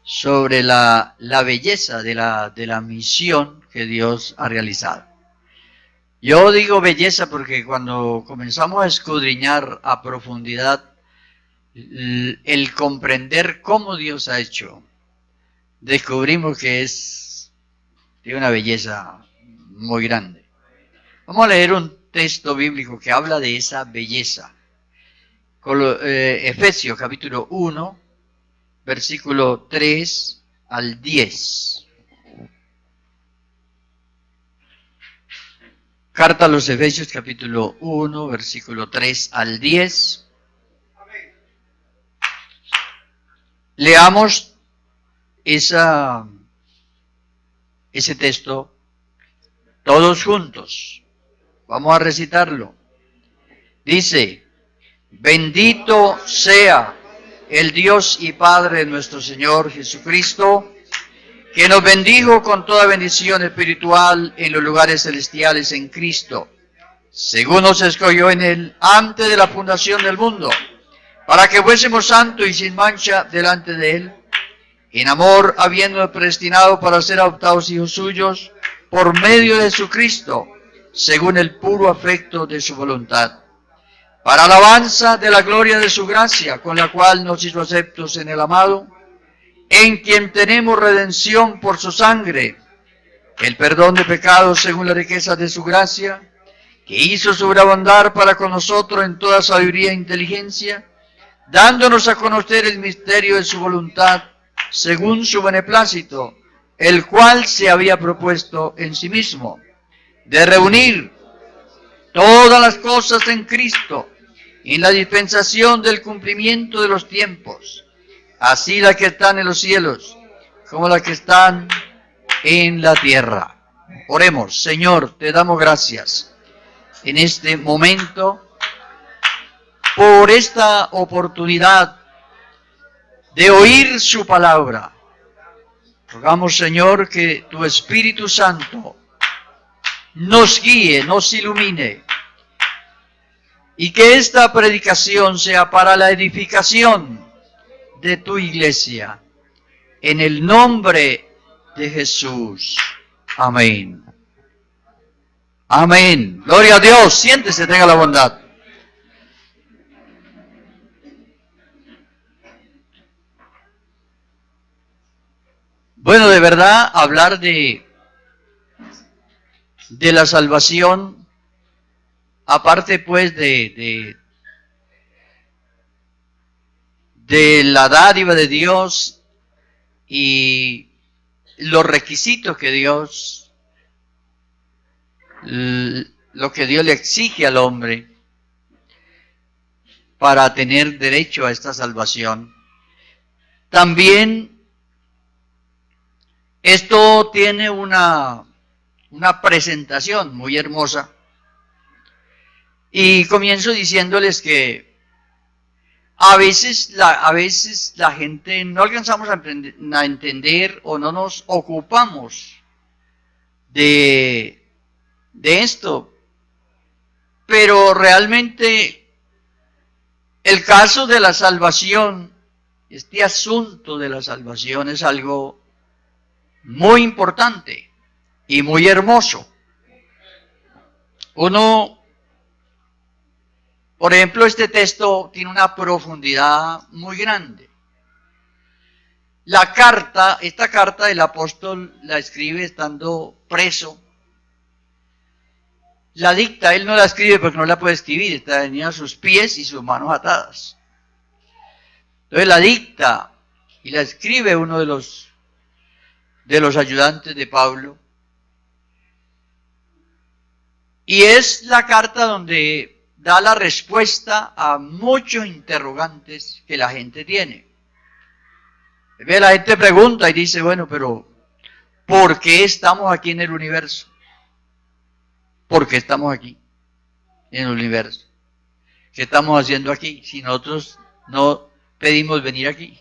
sobre la belleza de la misión que Dios ha realizado. Yo digo belleza porque cuando comenzamos a escudriñar a profundidad el comprender cómo Dios ha hecho, descubrimos que es de una belleza muy grande. Vamos a leer un texto bíblico que habla de esa belleza. Efesios capítulo 1, versículo 3 al 10. Carta a los Efesios capítulo 1, versículo 3 al 10. Leamos ese texto todos juntos. Vamos a recitarlo. Dice: bendito sea el Dios y Padre de nuestro Señor Jesucristo, que nos bendijo con toda bendición espiritual en los lugares celestiales en Cristo, según nos escogió en Él antes de la fundación del mundo, para que fuésemos santos y sin mancha delante de Él, en amor habiéndonos predestinado para ser adoptados hijos suyos por medio de Jesucristo, según el puro afecto de su voluntad, para alabanza de la gloria de su gracia, con la cual nos hizo aceptos en el amado, en quien tenemos redención por su sangre, el perdón de pecados según la riqueza de su gracia, que hizo sobreabundar para con nosotros en toda sabiduría e inteligencia, dándonos a conocer el misterio de su voluntad, según su beneplácito, el cual se había propuesto en sí mismo, de reunir todas las cosas en Cristo, en la dispensación del cumplimiento de los tiempos, así las que están en los cielos, como las que están en la tierra. Oremos. Señor, te damos gracias en este momento por esta oportunidad de oír su palabra. Rogamos, Señor, que tu Espíritu Santo nos guíe, nos ilumine, y que esta predicación sea para la edificación de tu iglesia, en el nombre de Jesús. Amén. Amén. Gloria a Dios. Siéntese, tenga la bondad. Bueno, de verdad, hablar de la salvación, aparte pues de la dádiva de Dios y los requisitos que Dios, lo que Dios le exige al hombre para tener derecho a esta salvación. También esto tiene una presentación muy hermosa, y comienzo diciéndoles que a veces la gente no alcanzamos a entender o no nos ocupamos de esto, pero realmente el caso de la salvación, este asunto de la salvación, es algo muy importante y muy hermoso. Por ejemplo, este texto tiene una profundidad muy grande. Esta carta el apóstol la escribe estando preso. La dicta, él no la escribe porque no la puede escribir, tenía sus pies y sus manos atadas. Entonces la dicta y la escribe uno de los ayudantes de Pablo. Y es la carta donde da la respuesta a muchos interrogantes que la gente tiene. La gente pregunta y dice, bueno, pero ¿por qué estamos aquí en el universo? ¿Por qué estamos aquí en el universo? ¿Qué estamos haciendo aquí? Si nosotros no pedimos venir aquí,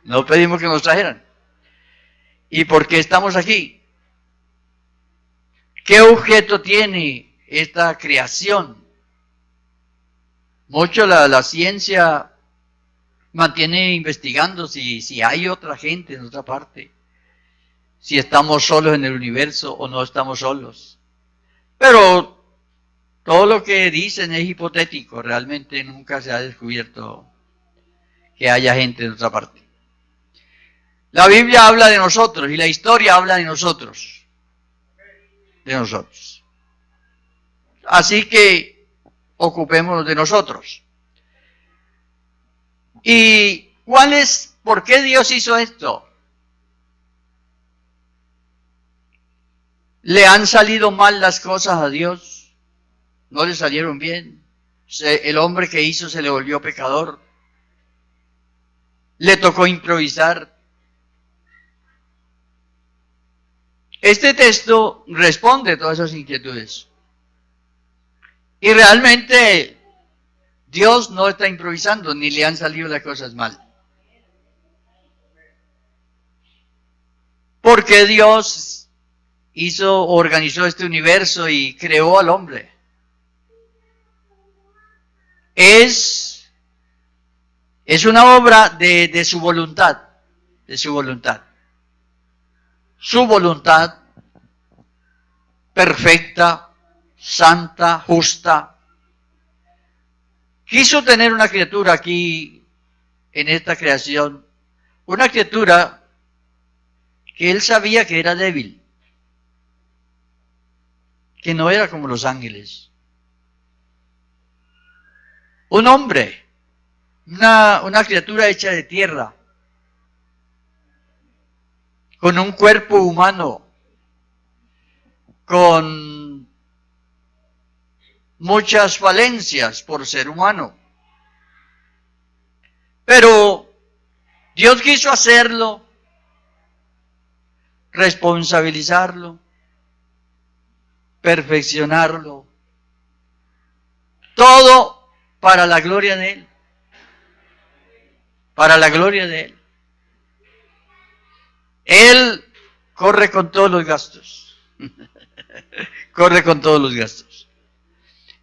no pedimos que nos trajeran. ¿Y por qué estamos aquí? ¿Qué objeto tiene esta creación? Mucho la ciencia mantiene investigando si hay otra gente en otra parte, si estamos solos en el universo o no estamos solos. Pero todo lo que dicen es hipotético, realmente nunca se ha descubierto que haya gente en otra parte. La Biblia habla de nosotros y la historia habla de nosotros. De nosotros. Así que ocupémonos de nosotros. ¿Y por qué Dios hizo esto? ¿Le han salido mal las cosas a Dios? ¿No le salieron bien? El hombre que hizo se le volvió pecador. Le tocó improvisar. Este texto responde a todas esas inquietudes. Y realmente Dios no está improvisando, ni le han salido las cosas mal. Porque Dios organizó este universo y creó al hombre. Es una obra de su voluntad, de su voluntad. Su voluntad perfecta, santa, justa. Quiso tener una criatura aquí en esta creación, una criatura que él sabía que era débil, que no era como los ángeles. Un hombre, una criatura hecha de tierra, con un cuerpo humano, con muchas falencias por ser humano. Pero Dios quiso hacerlo, responsabilizarlo, perfeccionarlo, todo para la gloria de Él. Para la gloria de Él. Él corre con todos los gastos. Corre con todos los gastos.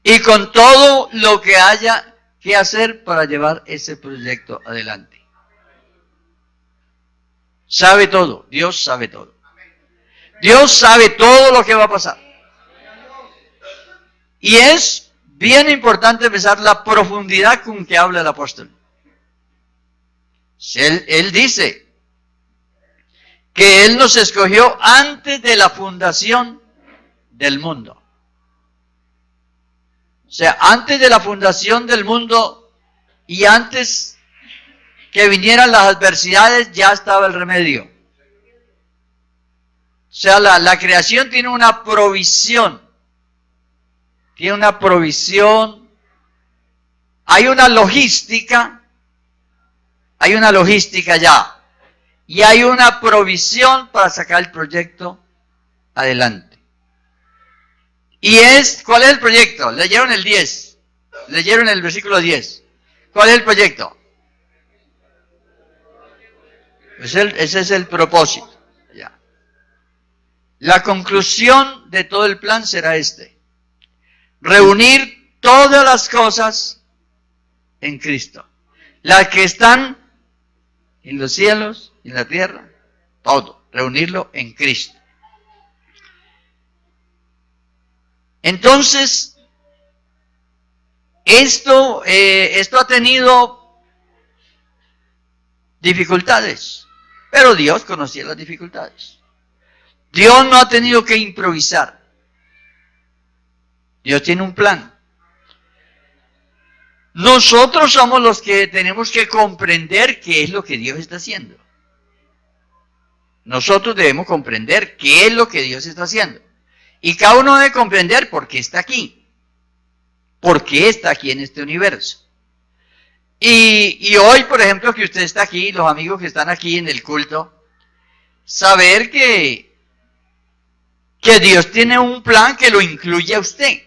Y con todo lo que haya que hacer para llevar ese proyecto adelante. Sabe todo. Dios sabe todo. Dios sabe todo lo que va a pasar. Y es bien importante pensar la profundidad con que habla el apóstol. Él dice que Él nos escogió antes de la fundación del mundo. O sea, antes de la fundación del mundo y antes que vinieran las adversidades ya estaba el remedio. O sea, la creación tiene una provisión. Tiene una provisión. Hay una logística ya. Y hay una provisión para sacar el proyecto adelante. ¿Cuál es el proyecto? Leyeron el 10. Leyeron el versículo 10. ¿Cuál es el proyecto? Ese es el propósito. Ya. La conclusión de todo el plan será reunir todas las cosas en Cristo. Las que están en los cielos, en la tierra, todo. Reunirlo en Cristo. Entonces, esto ha tenido dificultades, pero Dios conocía las dificultades. Dios no ha tenido que improvisar. Dios tiene un plan. Nosotros somos los que tenemos que comprender qué es lo que Dios está haciendo. Nosotros debemos comprender qué es lo que Dios está haciendo. Y cada uno debe comprender por qué está aquí. Por qué está aquí en este universo. Y hoy, por ejemplo, que usted está aquí, los amigos que están aquí en el culto, saber que Dios tiene un plan que lo incluye a usted.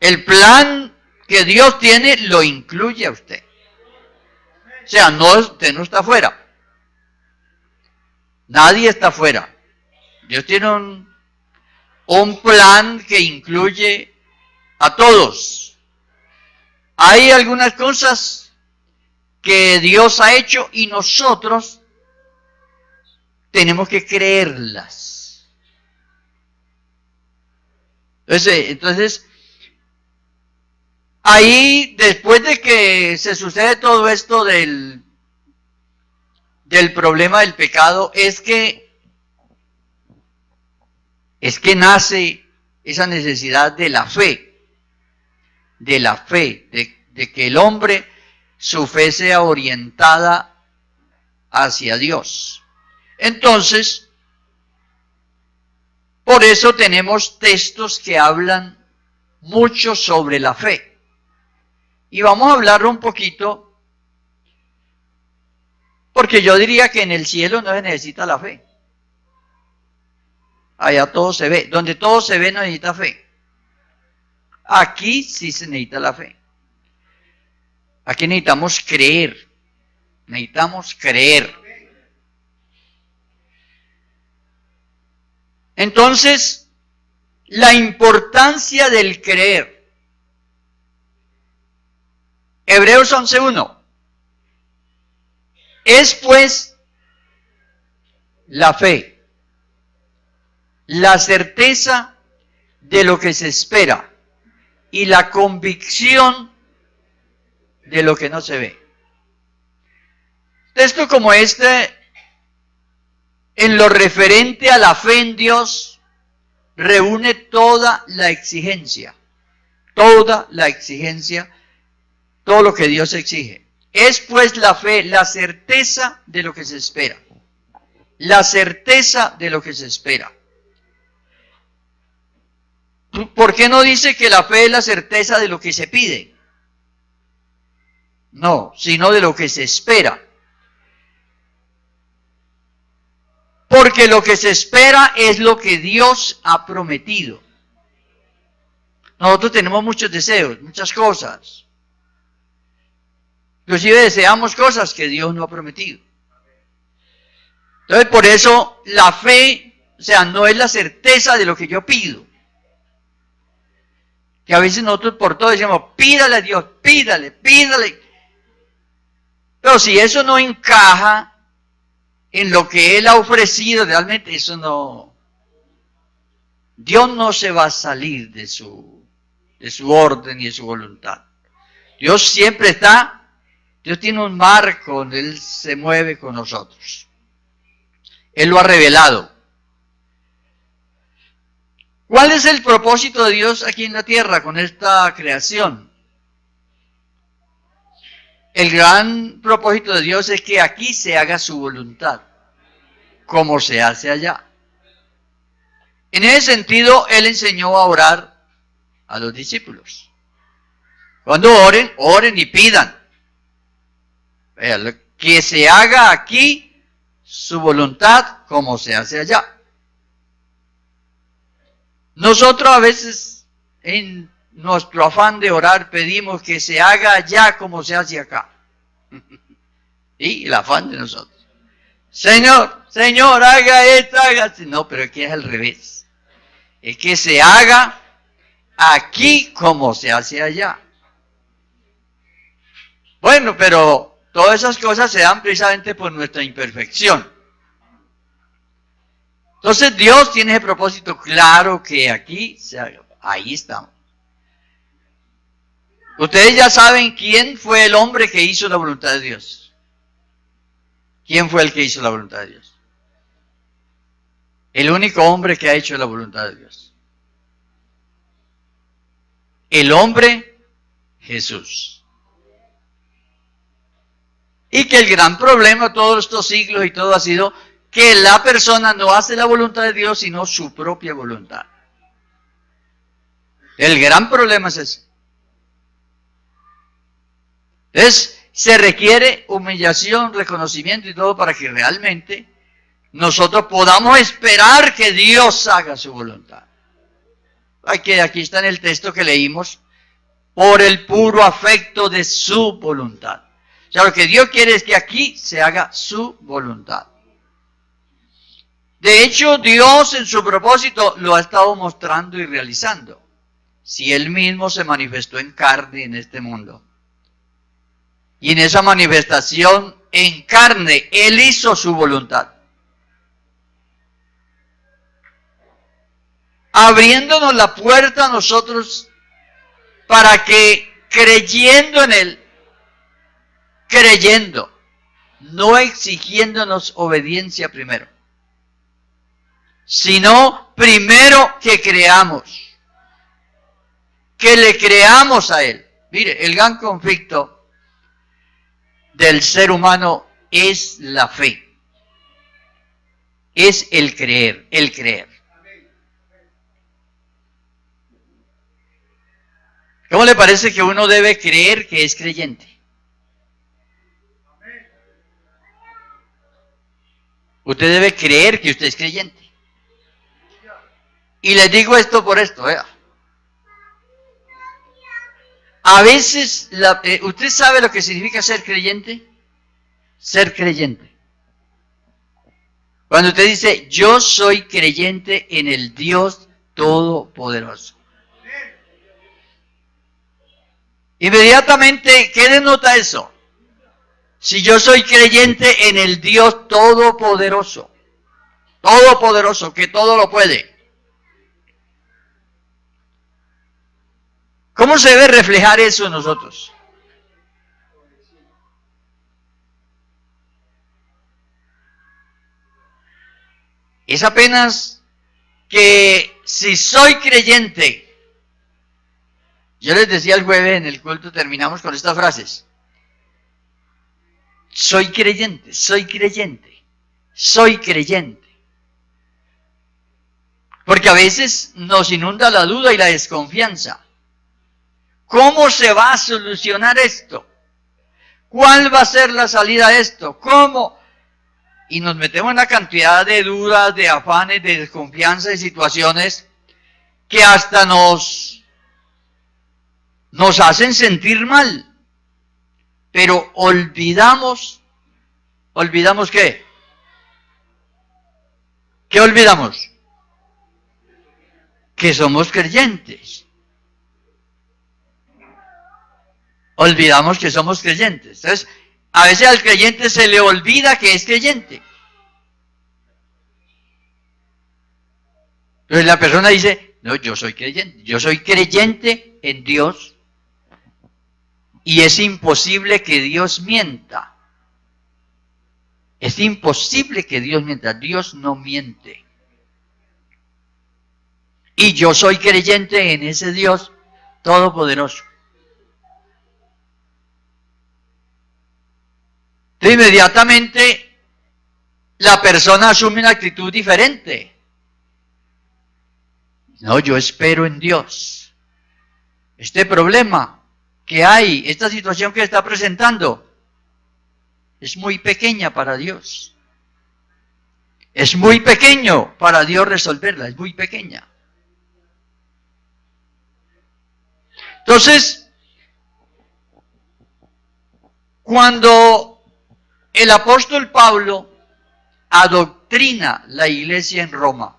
El plan que Dios tiene lo incluye a usted. O sea, usted no está fuera. Nadie está fuera. Dios tiene un plan que incluye a todos. Hay algunas cosas que Dios ha hecho y nosotros tenemos que creerlas. Entonces, ahí, después de que se sucede todo esto del problema del pecado, es que nace esa necesidad de la fe, de que el hombre, su fe sea orientada hacia Dios. Entonces, por eso tenemos textos que hablan mucho sobre la fe. Y vamos a hablar un poquito, porque yo diría que en el cielo no se necesita la fe. Allá todo se ve. Donde todo se ve no necesita fe. Aquí sí se necesita la fe. Aquí necesitamos creer. Necesitamos creer. Entonces, la importancia del creer. Hebreos 11:1. Es pues la fe, la certeza de lo que se espera y la convicción de lo que no se ve. Texto como este, en lo referente a la fe en Dios, reúne toda la exigencia, todo lo que Dios exige. Es pues la fe, la certeza de lo que se espera. La certeza de lo que se espera. ¿Por qué no dice que la fe es la certeza de lo que se pide? No, sino de lo que se espera. Porque lo que se espera es lo que Dios ha prometido. Nosotros tenemos muchos deseos, muchas cosas. Inclusive deseamos cosas que Dios no ha prometido. Entonces, por eso la fe, no es la certeza de lo que yo pido. Que a veces nosotros por todo decimos, pídale a Dios, pídale. Pero si eso no encaja en lo que Él ha ofrecido, realmente eso no. Dios no se va a salir de su orden y de su voluntad. Dios siempre está. Dios tiene un marco donde Él se mueve con nosotros. Él lo ha revelado. ¿Cuál es el propósito de Dios aquí en la tierra con esta creación? El gran propósito de Dios es que aquí se haga su voluntad, como se hace allá. En ese sentido, Él enseñó a orar a los discípulos. Cuando oren, oren y pidan. Que se haga aquí su voluntad como se hace allá. Nosotros a veces en nuestro afán de orar pedimos que se haga allá como se hace acá. Y el afán de nosotros. Señor, haga esto, haga. No, pero aquí es al revés. Es que se haga aquí como se hace allá. Bueno, pero todas esas cosas se dan precisamente por nuestra imperfección. Entonces Dios tiene ese propósito claro que aquí se haga. Ahí estamos. Ustedes ya saben quién fue el hombre que hizo la voluntad de Dios. ¿Quién fue el que hizo la voluntad de Dios? El único hombre que ha hecho la voluntad de Dios. El hombre Jesús. Y que el gran problema de todos estos siglos y todo ha sido que la persona no hace la voluntad de Dios, sino su propia voluntad. El gran problema es ese. Entonces, se requiere humillación, reconocimiento y todo para que realmente nosotros podamos esperar que Dios haga su voluntad. Aquí está en el texto que leímos, por el puro afecto de su voluntad. O sea, lo que Dios quiere es que aquí se haga su voluntad. De hecho, Dios en su propósito lo ha estado mostrando y realizando. Si Él mismo se manifestó en carne en este mundo. Y en esa manifestación en carne, Él hizo su voluntad. Abriéndonos la puerta a nosotros para que creyendo en Él, creyendo, no exigiéndonos obediencia primero, sino primero que creamos, que le creamos a Él. Mire, el gran conflicto del ser humano es la fe, es el creer, el creer. ¿Cómo le parece que uno debe creer que es creyente? Usted debe creer que usted es creyente. Y les digo esto por esto, vea. A veces, ¿usted sabe lo que significa ser creyente? Ser creyente. Cuando usted dice, yo soy creyente en el Dios Todopoderoso. Inmediatamente, ¿qué denota eso? Si yo soy creyente en el Dios Todopoderoso, Todopoderoso, que todo lo puede. ¿Cómo se debe reflejar eso en nosotros? Es apenas que si soy creyente, yo les decía el jueves en el culto, terminamos con estas frases. Soy creyente, soy creyente, soy creyente. Porque a veces nos inunda la duda y la desconfianza. ¿Cómo se va a solucionar esto? ¿Cuál va a ser la salida a esto? ¿Cómo? Y nos metemos en una cantidad de dudas, de afanes, de desconfianza, de situaciones que hasta nos hacen sentir mal. Pero ¿olvidamos qué? ¿Qué olvidamos? Que somos creyentes. Olvidamos que somos creyentes. Entonces, a veces al creyente se le olvida que es creyente. Entonces la persona dice, no, yo soy creyente en Dios y es imposible que Dios mienta. Es imposible que Dios mienta, Dios no miente. Y yo soy creyente en ese Dios todopoderoso. Entonces, inmediatamente la persona asume una actitud diferente. No, yo espero en Dios. Este problema que hay, esta situación que está presentando, es muy pequeña para Dios. Es muy pequeño para Dios resolverla, es muy pequeña. Entonces, cuando el apóstol Pablo adoctrina la iglesia en Roma,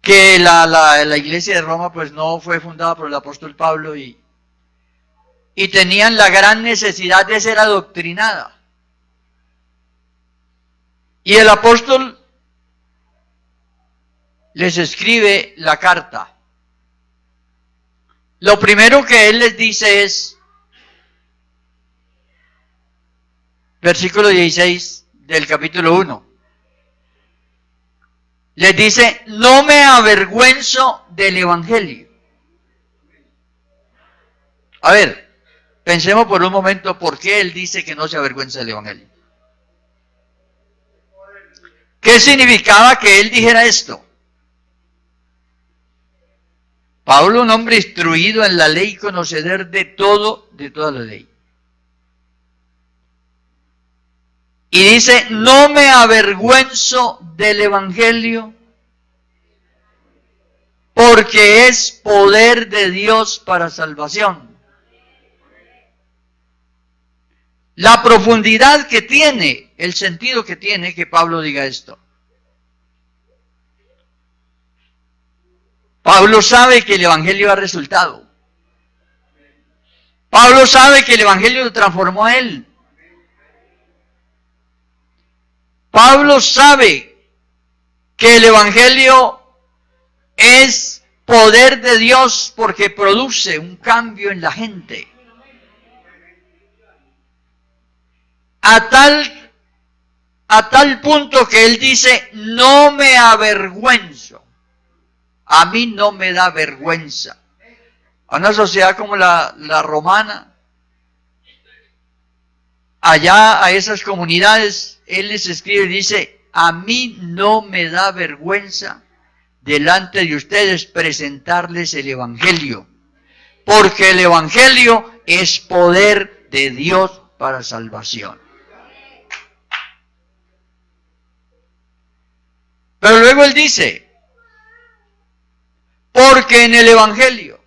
que la iglesia de Roma pues no fue fundada por el apóstol Pablo y tenían la gran necesidad de ser adoctrinada. Y el apóstol les escribe la carta. Lo primero que él les dice es, versículo 16 del capítulo 1. Les dice, no me avergüenzo del evangelio. A ver, pensemos por un momento por qué él dice que no se avergüenza del evangelio. ¿Qué significaba que él dijera esto? Pablo, un hombre instruido en la ley, conocedor de toda la ley. Y dice, no me avergüenzo del evangelio porque es poder de Dios para salvación. La profundidad que tiene, el sentido que tiene que Pablo diga esto. Pablo sabe que el evangelio ha resultado. Pablo sabe que el Evangelio lo transformó a él. Pablo sabe que el Evangelio es poder de Dios porque produce un cambio en la gente. A tal punto que él dice, no me avergüenzo. A mí no me da vergüenza. A una sociedad como la romana, allá a esas comunidades, él les escribe y dice, a mí no me da vergüenza delante de ustedes presentarles el Evangelio, porque el Evangelio es poder de Dios para salvación. Pero luego él dice, porque en el Evangelio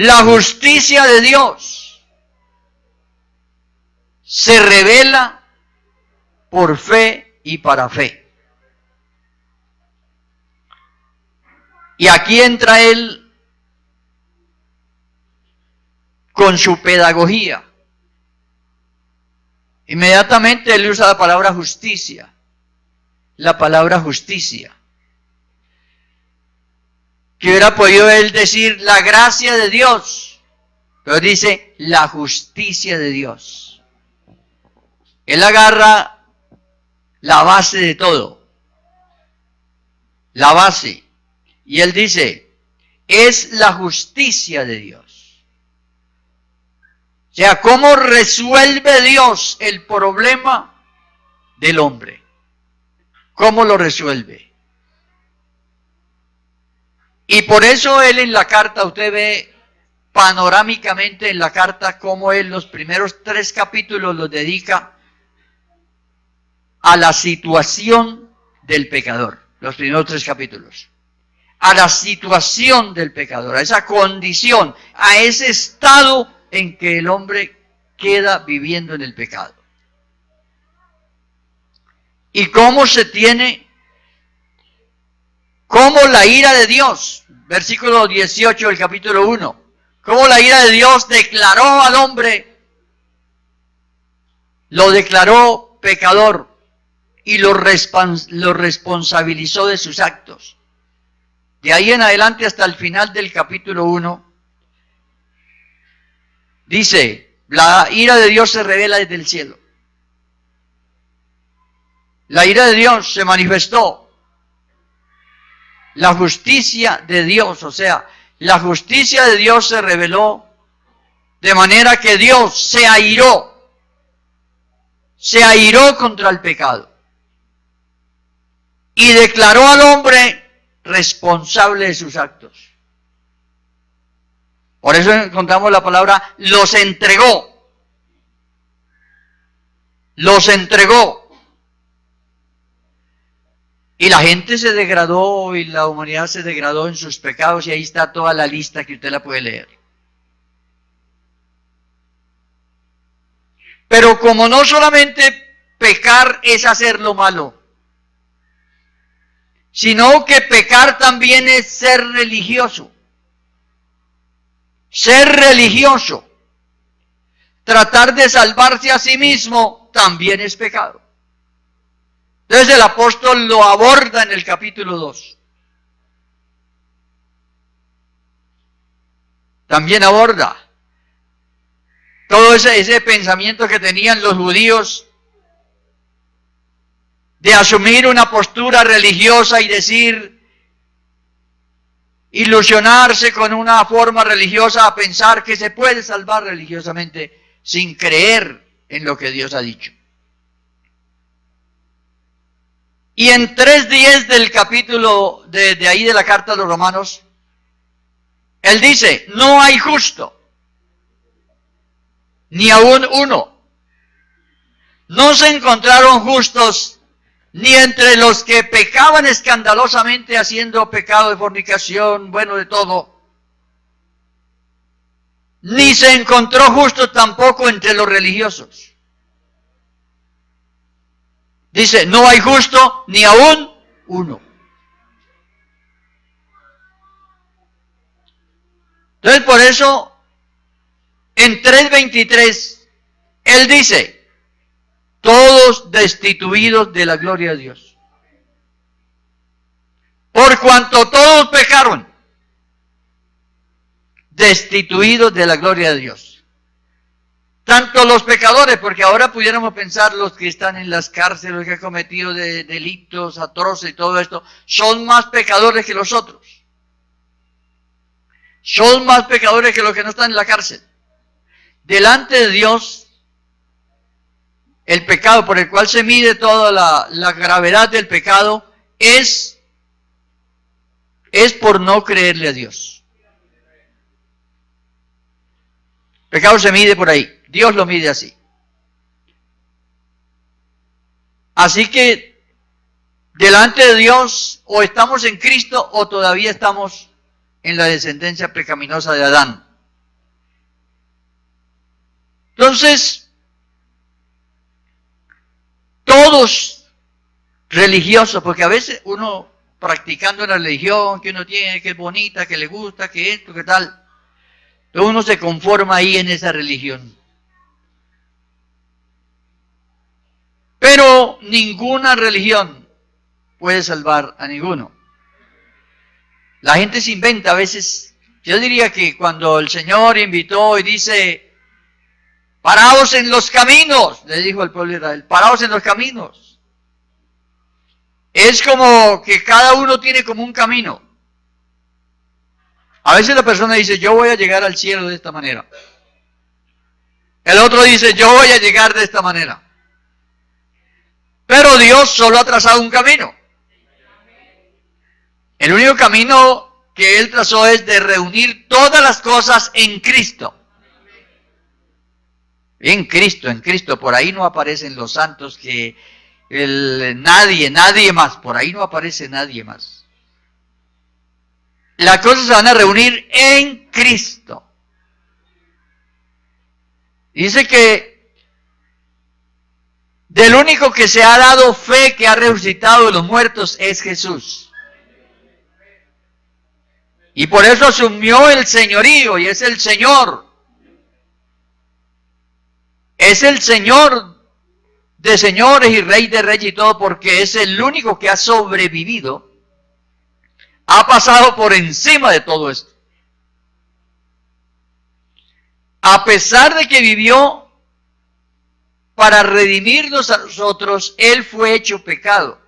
la justicia de Dios se revela por fe y para fe. Y aquí entra él con su pedagogía. Inmediatamente él usa la palabra justicia. La palabra justicia. Que hubiera podido él decir la gracia de Dios, pero dice la justicia de Dios. Él agarra la base de todo, la base, y él dice, es la justicia de Dios. O sea, ¿cómo resuelve Dios el problema del hombre? ¿Cómo lo resuelve? Y por eso él en la carta, usted ve panorámicamente en la carta cómo él los primeros 3 capítulos los dedica a la situación del pecador. Los primeros 3 capítulos. A la situación del pecador, a esa condición, a ese estado en que el hombre queda viviendo en el pecado. Y cómo se tiene, cómo la ira de Dios, versículo 18 del capítulo 1, cómo la ira de Dios declaró al hombre, lo declaró pecador y lo responsabilizó de sus actos. De ahí en adelante hasta el final del capítulo 1, dice, la ira de Dios se revela desde el cielo. La ira de Dios se manifestó. La justicia de Dios, o sea, la justicia de Dios se reveló de manera que Dios se airó contra el pecado y declaró al hombre responsable de sus actos. Por eso encontramos la palabra los entregó. Los entregó. Y la gente se degradó y la humanidad se degradó en sus pecados y ahí está toda la lista que usted la puede leer. Pero como no solamente pecar es hacer lo malo, sino que pecar también es ser religioso. Ser religioso, tratar de salvarse a sí mismo, también es pecado. Entonces el apóstol lo aborda en el capítulo 2. También aborda todo ese pensamiento que tenían los judíos de asumir una postura religiosa y decir, ilusionarse con una forma religiosa a pensar que se puede salvar religiosamente sin creer en lo que Dios ha dicho. Y en 3:10 del capítulo de ahí de la carta a los Romanos, él dice, no hay justo, ni aún uno. No se encontraron justos ni entre los que pecaban escandalosamente haciendo pecado de fornicación, bueno, de todo. Ni se encontró justo tampoco entre los religiosos. Dice, no hay justo ni aún uno. Entonces por eso en 3:23, él dice, todos destituidos de la gloria de Dios. Por cuanto todos pecaron, destituidos de la gloria de Dios. Tanto los pecadores, porque ahora pudiéramos pensar los que están en las cárceles, los que han cometido delitos atroces y todo esto, son más pecadores que los otros. Son más pecadores que los que no están en la cárcel. Delante de Dios, el pecado por el cual se mide toda la gravedad del pecado es por no creerle a Dios. El pecado se mide por ahí. Dios lo mide así. Así que delante de Dios o estamos en Cristo o todavía estamos en la descendencia pecaminosa de Adán. Entonces, todos religiosos, porque a veces uno practicando la religión que uno tiene, que es bonita, que le gusta, que esto, que tal, pero uno se conforma ahí en esa religión. Pero ninguna religión puede salvar a ninguno. La gente se inventa a veces. Yo diría que cuando el Señor invitó y dice, paraos en los caminos, le dijo al pueblo de Israel, paraos en los caminos. Es como que cada uno tiene como un camino. A veces la persona dice, yo voy a llegar al cielo de esta manera. El otro dice, yo voy a llegar de esta manera. Pero Dios solo ha trazado un camino. El único camino que Él trazó es de reunir todas las cosas en Cristo. En Cristo. Por ahí no aparecen los santos que nadie más. Por ahí no aparece nadie más. Las cosas se van a reunir en Cristo. Dice que del único que se ha dado fe que ha resucitado de los muertos es Jesús. Y por eso asumió el señorío y es el Señor. Es el Señor de señores y Rey de reyes y todo, porque es el único que ha sobrevivido. Ha pasado por encima de todo esto. A pesar de que vivió para redimirnos a nosotros, Él fue hecho pecado.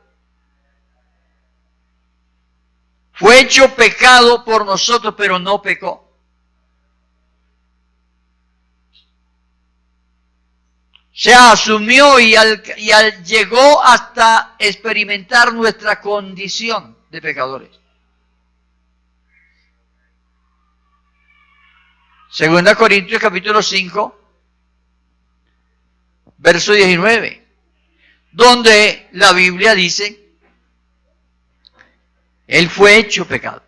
Fue hecho pecado por nosotros, pero no pecó. Se asumió y llegó hasta experimentar nuestra condición de pecadores. Segunda Corintios capítulo 5, verso 19, donde la Biblia dice, Él fue hecho pecado,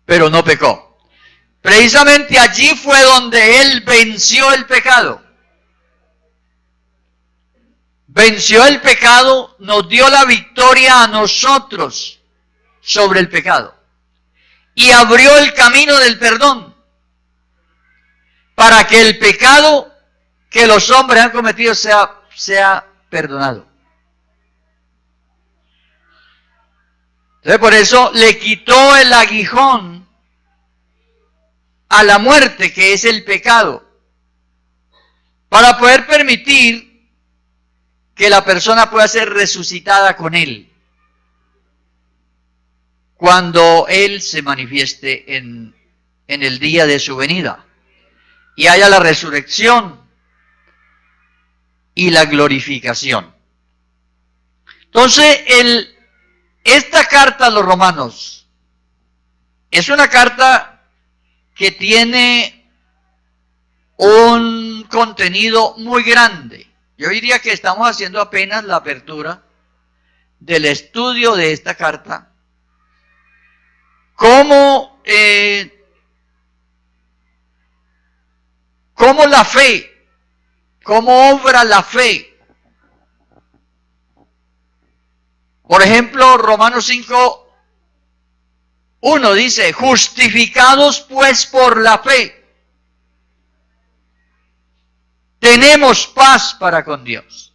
pero no pecó. Precisamente allí fue donde Él venció el pecado. Venció el pecado, nos dio la victoria a nosotros sobre el pecado. Y abrió el camino del perdón para que el pecado que los hombres han cometido sea perdonado. Entonces por eso le quitó el aguijón a la muerte, que es el pecado, para poder permitir que la persona pueda ser resucitada con Él cuando Él se manifieste en el día de su venida y haya la resurrección y la glorificación. Entonces, esta carta a los romanos es una carta que tiene un contenido muy grande. Yo diría que estamos haciendo apenas la apertura del estudio de esta carta. Cómo la fe, cómo obra la fe. Por ejemplo, Romanos 5, 1 dice, justificados pues por la fe, tenemos paz para con Dios.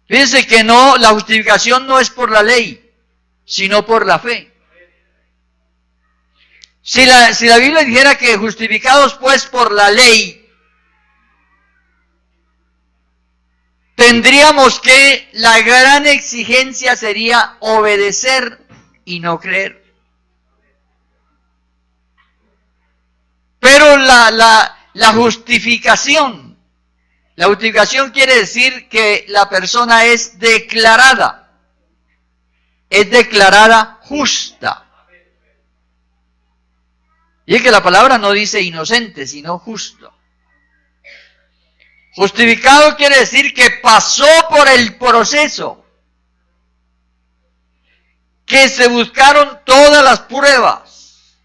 Fíjense que no, la justificación no es por la ley, sino por la fe. Si la Biblia dijera que justificados pues por la ley, tendríamos que la gran exigencia sería obedecer y no creer. Pero la justificación quiere decir que la persona es declarada justa. Y es que la palabra no dice inocente, sino justo. Justificado quiere decir que pasó por el proceso, que se buscaron todas las pruebas,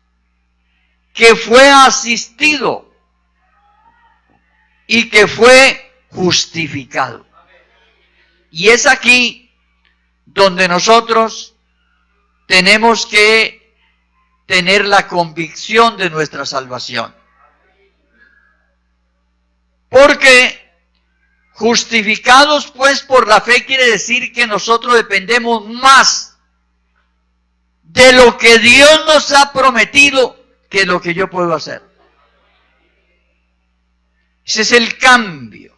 que fue asistido y que fue justificado. Y es aquí donde nosotros tenemos que tener la convicción de nuestra salvación. Porque justificados pues por la fe quiere decir que nosotros dependemos más de lo que Dios nos ha prometido que lo que yo puedo hacer. Ese es el cambio.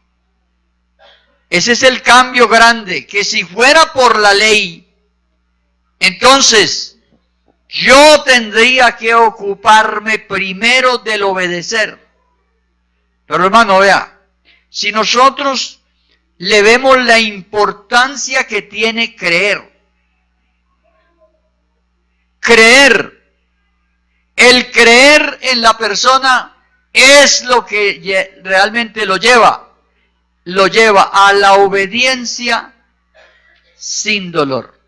Ese es el cambio grande, que si fuera por la ley, entonces yo tendría que ocuparme primero del obedecer. Pero hermano, vea, si nosotros le vemos la importancia que tiene creer, el creer en la persona es lo que realmente lo lleva a la obediencia sin dolor.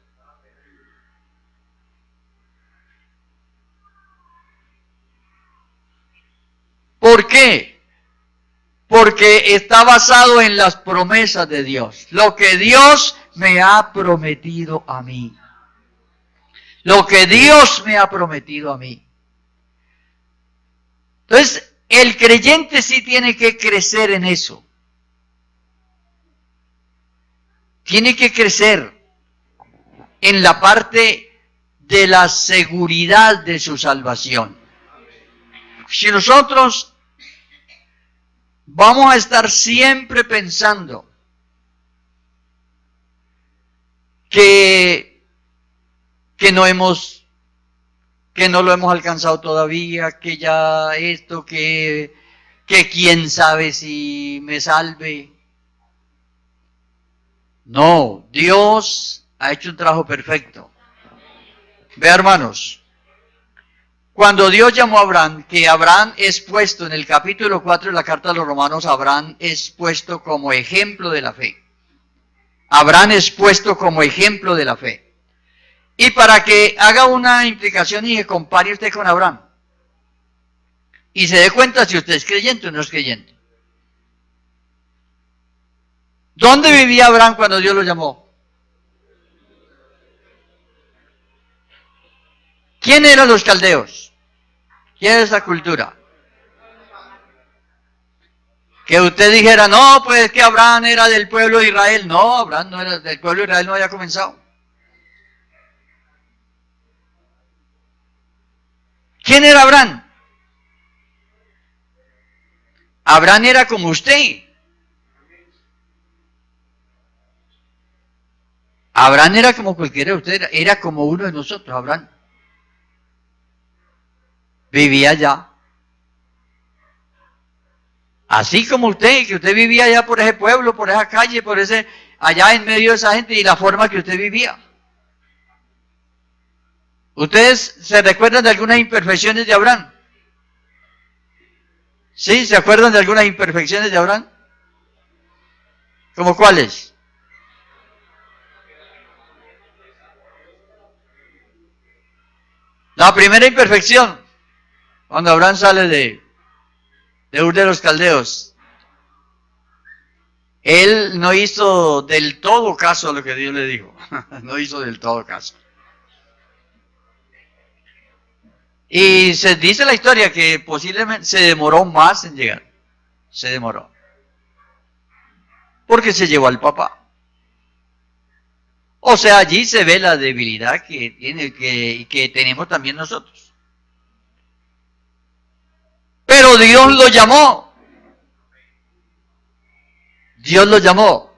¿Por qué? Porque está basado en las promesas de Dios. Lo que Dios me ha prometido a mí. Lo que Dios me ha prometido a mí. Entonces, el creyente sí tiene que crecer en eso. Tiene que crecer en la parte de la seguridad de su salvación. Si nosotros vamos a estar siempre pensando que no lo hemos alcanzado todavía, que ya esto, que quién sabe si me salve. No, Dios ha hecho un trabajo perfecto. Vea, hermanos, cuando Dios llamó a Abraham, que Abraham es puesto en el capítulo 4 de la carta a los Romanos, Abraham es puesto como ejemplo de la fe. Abraham es puesto como ejemplo de la fe. Y para que haga una implicación y se compare usted con Abraham, y se dé cuenta si usted es creyente o no es creyente. ¿Dónde vivía Abraham cuando Dios lo llamó? ¿Quién eran los caldeos? ¿Quién era esa cultura? Que usted dijera, no, pues que Abraham era del pueblo de Israel. No, Abraham no era del pueblo de Israel, no había comenzado. ¿Quién era Abraham? Abraham era como usted. Abraham era como cualquiera de ustedes, era como uno de nosotros, Abraham. Vivía allá. Así como usted, que usted vivía allá por ese pueblo, por esa calle, allá en medio de esa gente y la forma que usted vivía. ¿Ustedes se recuerdan de algunas imperfecciones de Abraham? ¿Sí? ¿Se acuerdan de algunas imperfecciones de Abraham? ¿Cómo cuáles? La primera imperfección, cuando Abraham sale de Ur de los Caldeos, él no hizo del todo caso a lo que Dios le dijo. No hizo del todo caso. Y se dice la historia que posiblemente se demoró más en llegar. Se demoró. Porque se llevó al papá. O sea, allí se ve la debilidad que tenemos también nosotros. Pero Dios lo llamó. Dios lo llamó.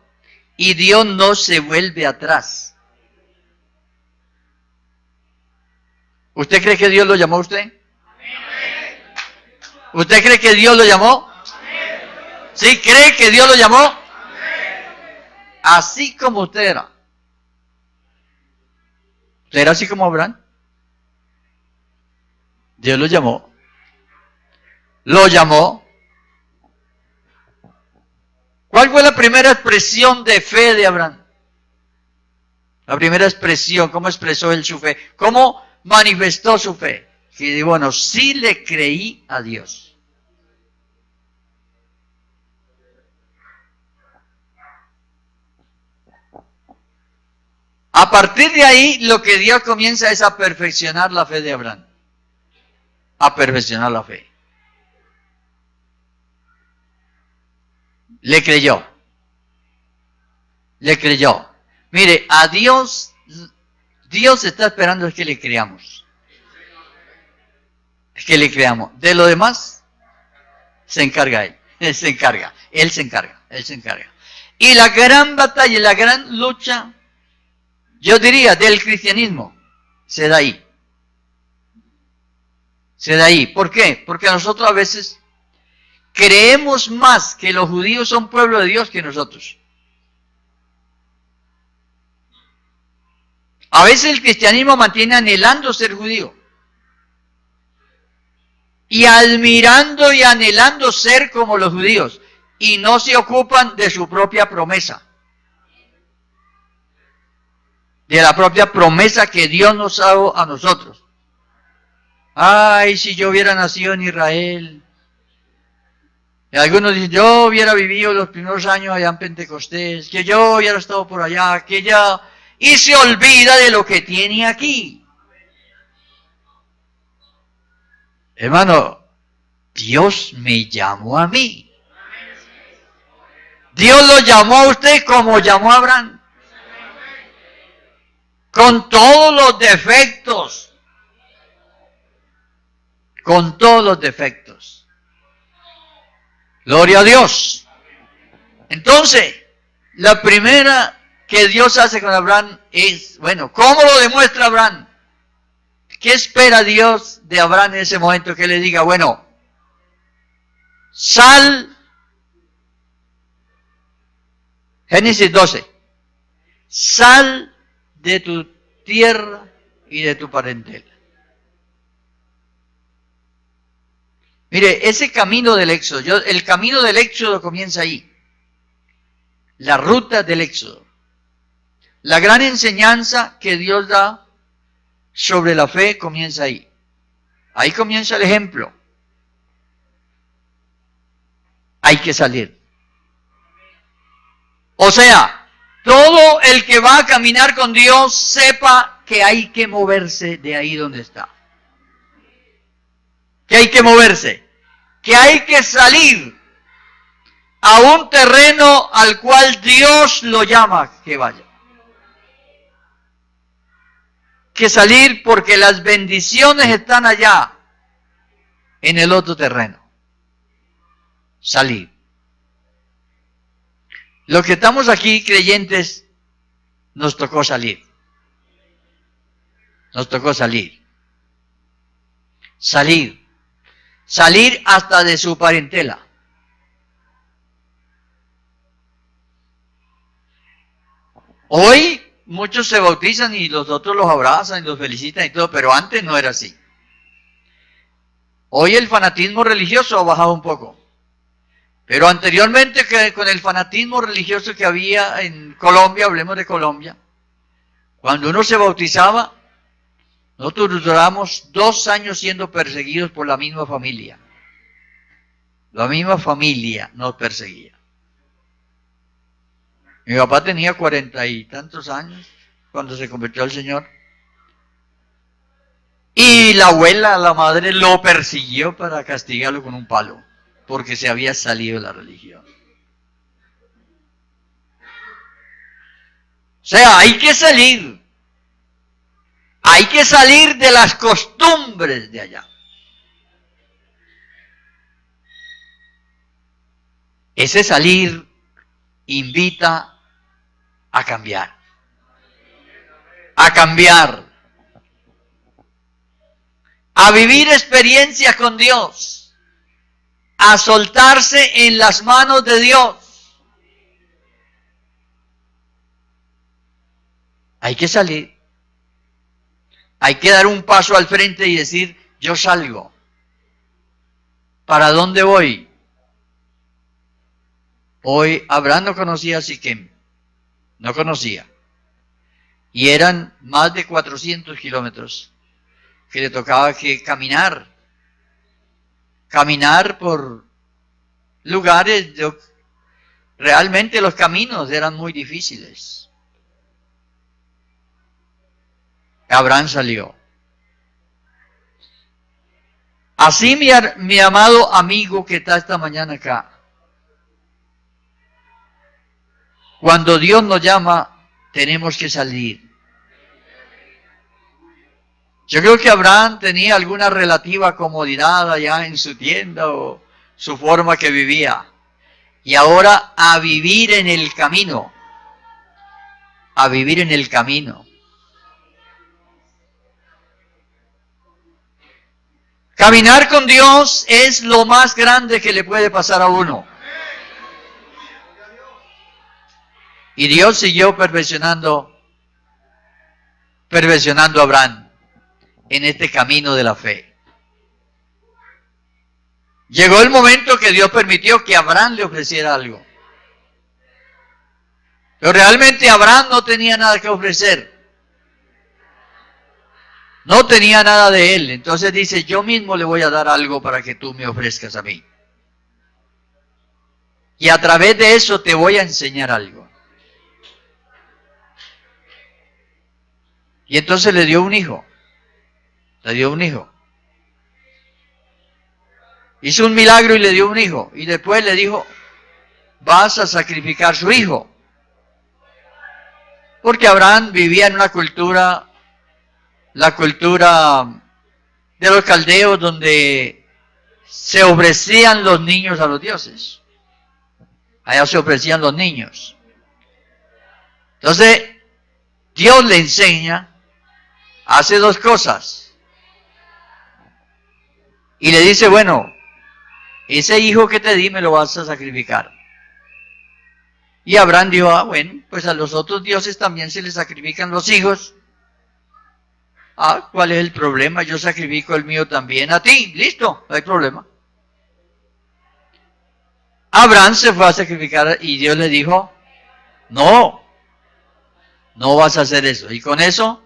Y Dios no se vuelve atrás. ¿Usted cree que Dios lo llamó a usted? ¿Usted cree que Dios lo llamó? ¿Sí cree que Dios lo llamó? Así como usted era. ¿Usted era así como Abraham? Dios lo llamó. Lo llamó. ¿Cuál fue la primera expresión de fe de Abraham? La primera expresión, ¿cómo expresó él su fe? ¿Cómo manifestó su fe? Que bueno, sí le creí a Dios. A partir de ahí, lo que Dios comienza es a perfeccionar la fe de Abraham. A perfeccionar la fe. Le creyó. Le creyó. Mire, a Dios está esperando es que le creamos. Es que le creamos. De lo demás, se encarga él. Él se encarga. Él se encarga. Él se encarga. Y la gran batalla, la gran lucha, yo diría, del cristianismo, se da ahí. Se da ahí. ¿Por qué? Porque nosotros a veces creemos más que los judíos son pueblo de Dios que nosotros. A veces el cristianismo mantiene anhelando ser judío. Y admirando y anhelando ser como los judíos. Y no se ocupan de su propia promesa. De la propia promesa que Dios nos ha dado a nosotros. Ay, si yo hubiera nacido en Israel. Y algunos dicen, yo hubiera vivido los primeros años allá en Pentecostés, que yo hubiera estado por allá, que ya... Y se olvida de lo que tiene aquí. Hermano, Dios me llamó a mí. Dios lo llamó a usted como llamó a Abraham. Con todos los defectos. Con todos los defectos. Gloria a Dios. Entonces, la primera que Dios hace con Abraham es, bueno, ¿cómo lo demuestra Abraham? ¿Qué espera Dios de Abraham en ese momento? Que le diga, bueno, sal, Génesis 12, sal de tu tierra y de tu parentela. Mire, ese camino del éxodo, el camino del éxodo comienza ahí. La ruta del éxodo. La gran enseñanza que Dios da sobre la fe comienza ahí. Ahí comienza el ejemplo. Hay que salir. O sea, todo el que va a caminar con Dios sepa que hay que moverse de ahí donde está. Que hay que moverse. Que hay que salir a un terreno al cual Dios lo llama que vaya. Que salir porque las bendiciones están allá, en el otro terreno. Salir. Los que estamos aquí creyentes, nos tocó salir. Nos tocó salir. Salir. Salir hasta de su parentela. Hoy muchos se bautizan y los otros los abrazan y los felicitan y todo, pero antes no era así. Hoy el fanatismo religioso ha bajado un poco. Pero anteriormente, con el fanatismo religioso que había en Colombia, hablemos de Colombia, cuando uno se bautizaba, nosotros duramos 2 años siendo perseguidos por la misma familia. La misma familia nos perseguía. Mi papá tenía 40 y tantos años cuando se convirtió al Señor. Y Y la abuela, la madre, lo persiguió para castigarlo con un palo, porque se había salido de la religión. O sea, hay que salir. Hay que salir de las costumbres de allá. Ese salir invita a cambiar. A cambiar. A vivir experiencias con Dios. A soltarse en las manos de Dios. Hay que salir. Hay que dar un paso al frente y decir, yo salgo. ¿Para dónde voy? Hoy Abraham no conocía a Siquem. No conocía. Y eran más de 400 kilómetros que le tocaba que caminar. Caminar por lugares, realmente los caminos eran muy difíciles. Abraham salió. Así mi amado amigo que está esta mañana acá, cuando Dios nos llama, tenemos que salir. Yo creo que Abraham tenía alguna relativa comodidad allá en su tienda o su forma que vivía. Y ahora a vivir en el camino. A vivir en el camino. Caminar con Dios es lo más grande que le puede pasar a uno. Y Dios siguió perfeccionando a Abraham en este camino de la fe. Llegó el momento que Dios permitió que Abraham le ofreciera algo. Pero realmente Abraham no tenía nada que ofrecer. No tenía nada de él. Entonces dice, yo mismo le voy a dar algo para que tú me ofrezcas a mí. Y a través de eso te voy a enseñar algo. Y entonces le dio un hijo. Le dio un hijo. Hizo un milagro y le dio un hijo. Y después le dijo, vas a sacrificar su hijo. Porque Abraham vivía en una cultura, la cultura de los caldeos, donde se ofrecían los niños a los dioses. Allá se ofrecían los niños. Entonces, Dios le enseña, hace dos cosas. Y le dice, bueno, ese hijo que te di me lo vas a sacrificar. Y Abraham dijo, bueno, pues a los otros dioses también se les sacrifican los hijos. ¿Cuál es el problema? Yo sacrifico el mío también a ti. Listo, no hay problema. Abraham se fue a sacrificar y Dios le dijo, no vas a hacer eso. Y con eso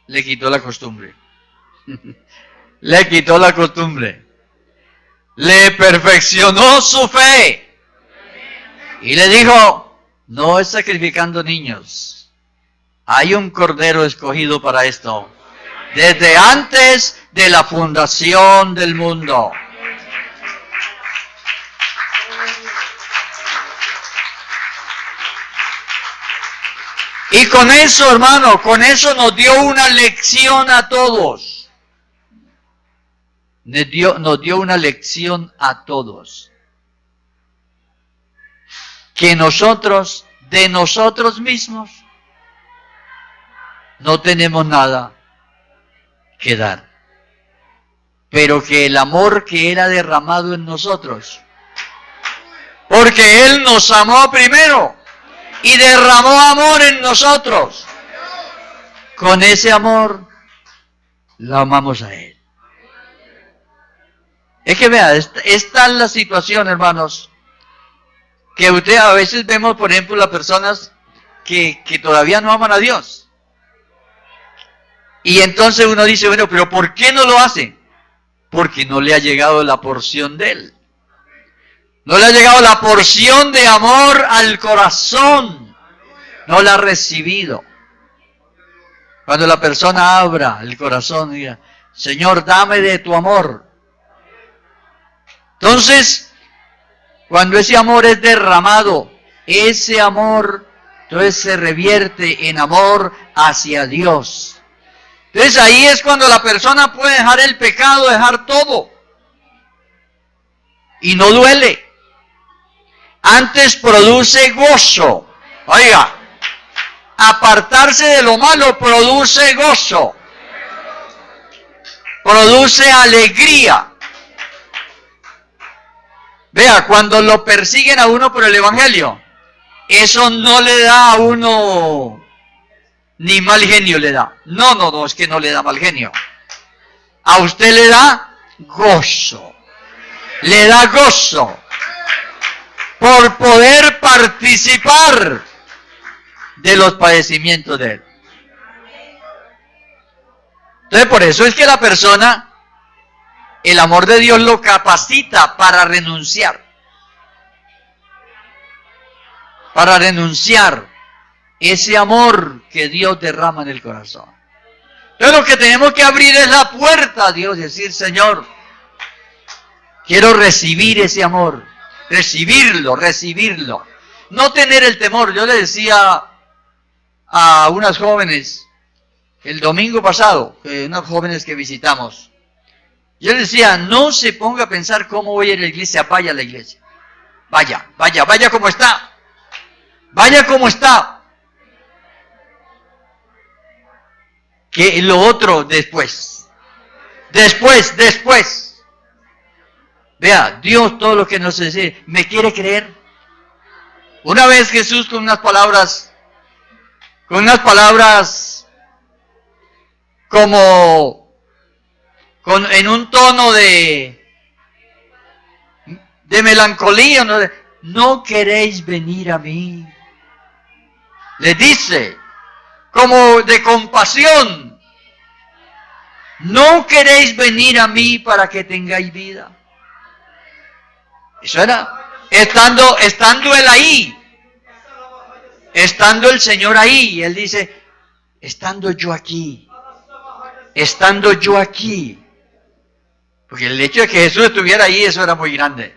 le quitó la costumbre. Le quitó la costumbre. Le perfeccionó su fe. Y le dijo, no es sacrificando niños. Hay un cordero escogido para esto. Desde antes de la fundación del mundo. Y con eso, hermano, con eso nos dio una lección a todos. Nos dio una lección a todos. Que nosotros, de nosotros mismos, no tenemos nada que dar. Pero que el amor que era derramado en nosotros, porque Él nos amó primero y derramó amor en nosotros, con ese amor lo amamos a Él. Es que vea, esta es la situación, hermanos, que usted a veces vemos, por ejemplo, las personas que todavía no aman a Dios. Y entonces uno dice, bueno, pero ¿por qué no lo hace? Porque no le ha llegado la porción de Él. No le ha llegado la porción de amor al corazón. No la ha recibido. Cuando la persona abra el corazón y diga, Señor, dame de tu amor. Entonces, cuando ese amor es derramado, ese amor entonces se revierte en amor hacia Dios. Entonces ahí es cuando la persona puede dejar el pecado, dejar todo. Y no duele. Antes produce gozo. Oiga, apartarse de lo malo produce gozo. Produce alegría. Vea, cuando lo persiguen a uno por el Evangelio, eso no le da a uno ni mal genio le da. No, es que no le da mal genio. A usted le da gozo. Le da gozo por poder participar de los padecimientos de Él. Entonces, por eso es que la persona, el amor de Dios lo capacita para renunciar. Para renunciar ese amor que Dios derrama en el corazón. Entonces lo que tenemos que abrir es la puerta a Dios y decir, Señor, quiero recibir ese amor, recibirlo. No tener el temor. Yo le decía a unas jóvenes, el domingo pasado, unas jóvenes que visitamos, yo les decía, no se ponga a pensar cómo voy a ir a la iglesia, vaya a la iglesia. Vaya como está. Vaya como está. Que lo otro después. Vea, Dios todo lo que nos dice, ¿me quiere creer? Una vez Jesús con unas palabras como en un tono de melancolía, no queréis venir a mí. Le dice, como de compasión, no queréis venir a mí para que tengáis vida. Eso era, estando él ahí, estando el Señor ahí, él dice, estando yo aquí, porque el hecho de que Jesús estuviera ahí, eso era muy grande.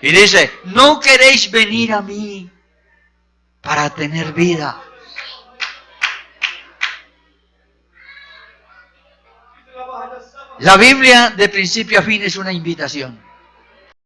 Y dice, no queréis venir a mí para tener vida. La Biblia de principio a fin es una invitación.